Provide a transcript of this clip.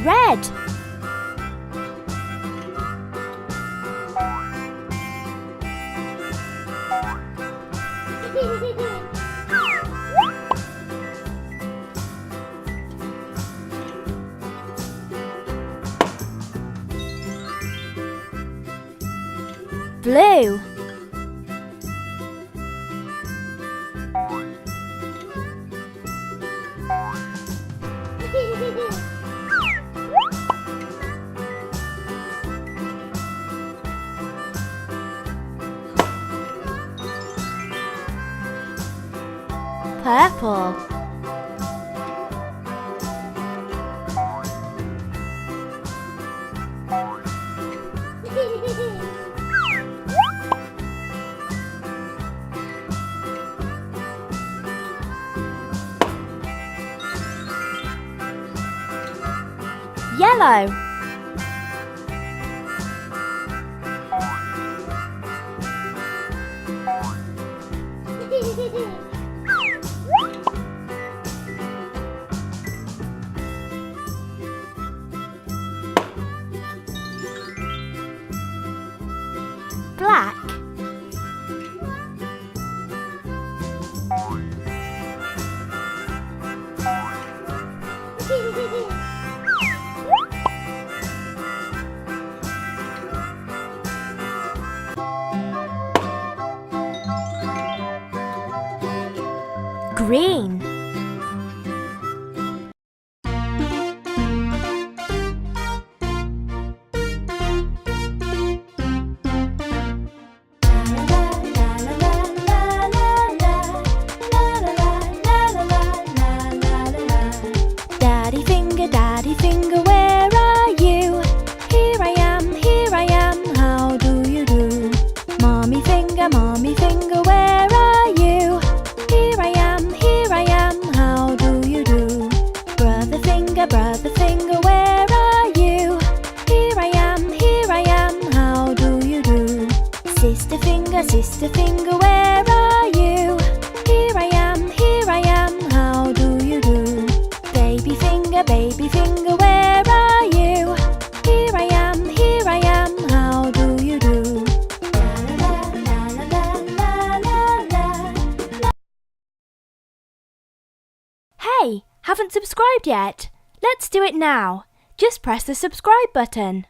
Red. Blue. Purple. Yellow. Black. Green. Daddy finger, where are you? Here I am, how do you do? Mommy finger, where are you? Here I am, how do you do? Brother finger, where are you? Here I am, how do you do? Sister finger, where are you? Here I am, how do you do? Baby finger, where are you? Here I am, how do you do? Hey, haven't subscribed yet? Let's do it now. Just press the subscribe button.